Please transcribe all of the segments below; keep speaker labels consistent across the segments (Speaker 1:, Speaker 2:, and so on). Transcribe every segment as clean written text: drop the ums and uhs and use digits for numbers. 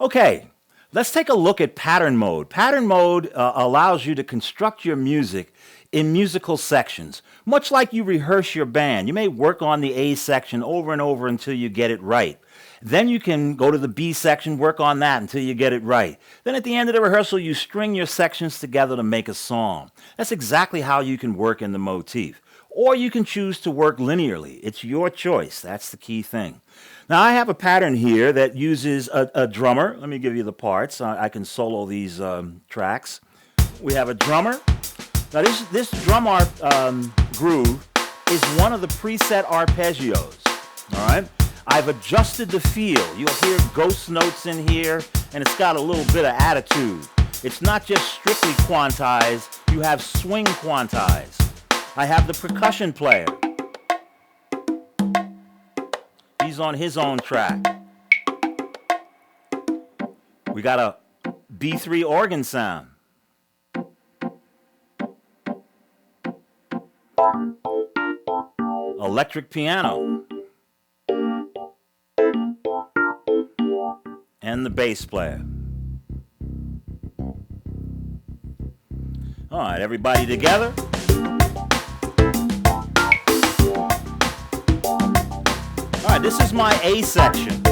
Speaker 1: Okay, let's take a look at pattern mode. Pattern mode allows you to construct your music in musical sections. Much like you rehearse your band, you may work on the A section over and over until you get it right. Then you can go to the B section, work on that until you get it right. Then at the end of the rehearsal, you string your sections together to make a song. That's exactly how you can work in the motif. Or you can choose to work linearly. It's your choice. That's the key thing. Now I have a pattern here that uses a drummer. Let me give you the parts. I can solo these tracks. We have a drummer. Now this drum groove is one of the preset arpeggios. All right. I've adjusted the feel. You'll hear ghost notes in here, and it's got a little bit of attitude. It's not just strictly quantized. You have swing quantized. I have the percussion player. He's on his own track. We got a B3 organ sound. Electric piano. And the bass player. All right, everybody together. All right, this is my A section.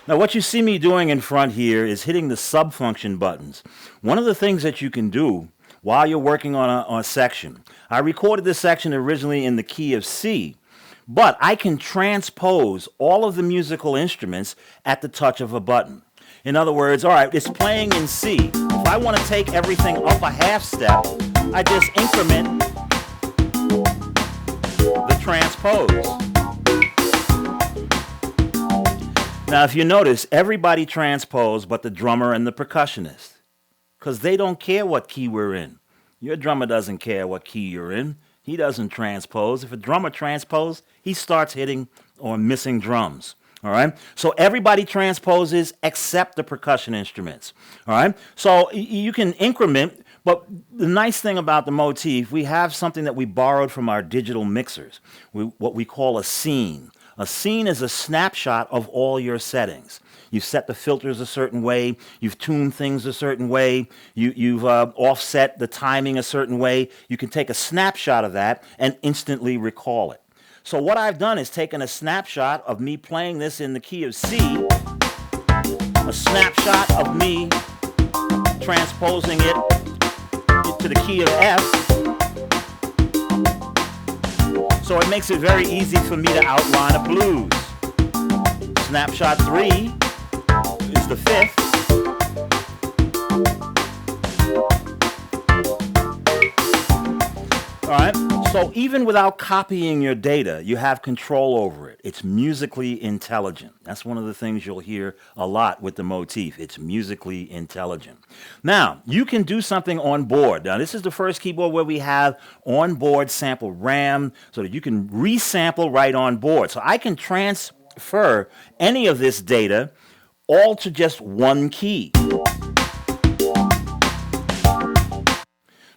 Speaker 1: Now what you see me doing in front here is hitting the sub-function buttons. One of the things that you can do while you're working on a section, I recorded this section originally in the key of C, but I can transpose all of the musical instruments at the touch of a button. In other words, all right, it's playing in C. If I want to take everything up a half step, I just increment the transpose. Now, if you notice, everybody transposed but the drummer and the percussionist, because they don't care what key we're in. Your drummer doesn't care what key you're in. He doesn't transpose. If a drummer transposes, he starts hitting or missing drums. All right? So everybody transposes except the percussion instruments. All right? So you can increment, but the nice thing about the motif, we have something that we borrowed from our digital mixers, what we call a scene. A scene is a snapshot of all your settings. You've set the filters a certain way. You've tuned things a certain way. You've offset the timing a certain way. You can take a snapshot of that and instantly recall it. So what I've done is taken a snapshot of me playing this in the key of C, a snapshot of me transposing it to the key of F. So it makes it very easy for me to outline a blues. Snapshot 3 is the fifth. All right, so even without copying your data, you have control over it. It's musically intelligent. That's one of the things you'll hear a lot with the motif. It's musically intelligent. Now, you can do something on board. Now, this is the first keyboard where we have onboard sample RAM so that you can resample right on board. So I can transfer any of this data all to just one key.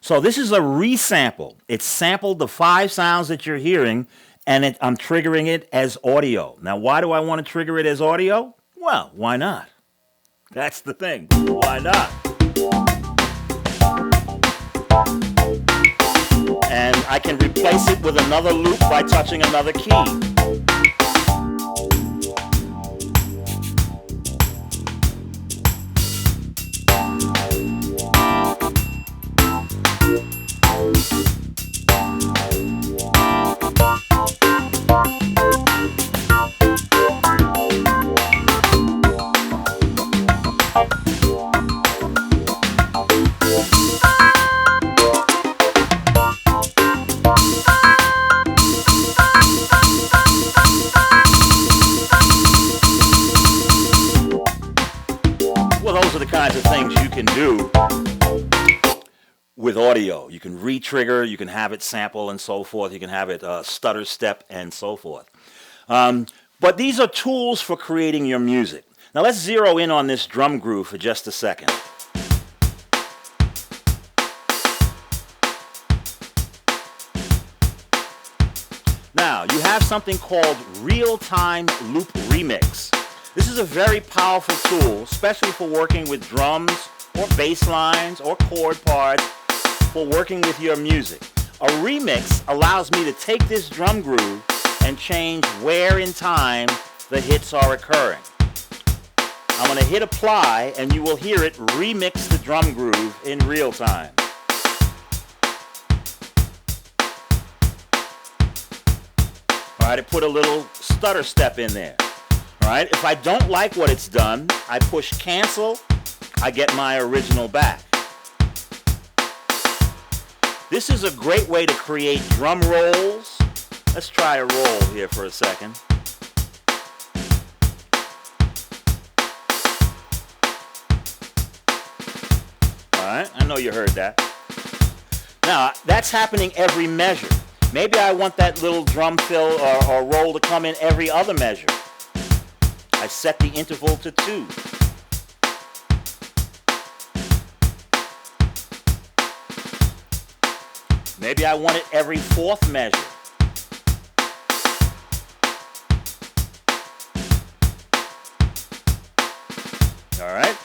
Speaker 1: So this is a resample. It sampled the 5 sounds that you're hearing, and I'm triggering it as audio. Now, why do I want to trigger it as audio? Well, why not? That's the thing. Why not? And I can replace it with another loop by touching another key. kinds of things you can do with audio. You can re-trigger, you can have it sample and so forth, you can have it stutter step and so forth. But these are tools for creating your music. Now let's zero in on this drum groove for just a second. Now, you have something called real-time loop remix. This is a very powerful tool, especially for working with drums or bass lines or chord parts, for working with your music. A remix allows me to take this drum groove and change where in time the hits are occurring. I'm going to hit apply and you will hear it remix the drum groove in real time. Alright, it put a little stutter step in there. Alright, if I don't like what it's done, I push cancel, I get my original back. This is a great way to create drum rolls. Let's try a roll here for a second. Alright, I know you heard that. Now, that's happening every measure. Maybe I want that little drum fill or roll to come in every other measure. I set the interval to 2. Maybe I want it every 4th measure. Alright?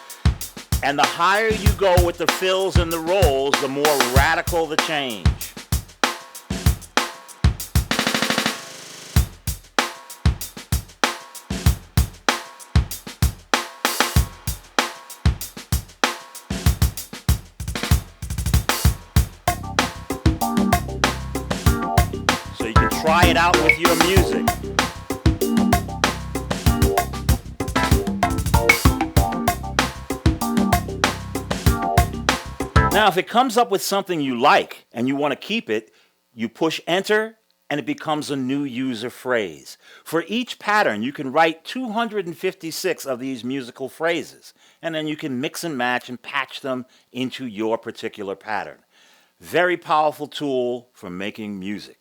Speaker 1: And the higher you go with the fills and the rolls, the more radical the change. Try it out with your music. Now, if it comes up with something you like and you want to keep it, you push enter and it becomes a new user phrase. For each pattern, you can write 256 of these musical phrases, and then you can mix and match and patch them into your particular pattern. Very powerful tool for making music.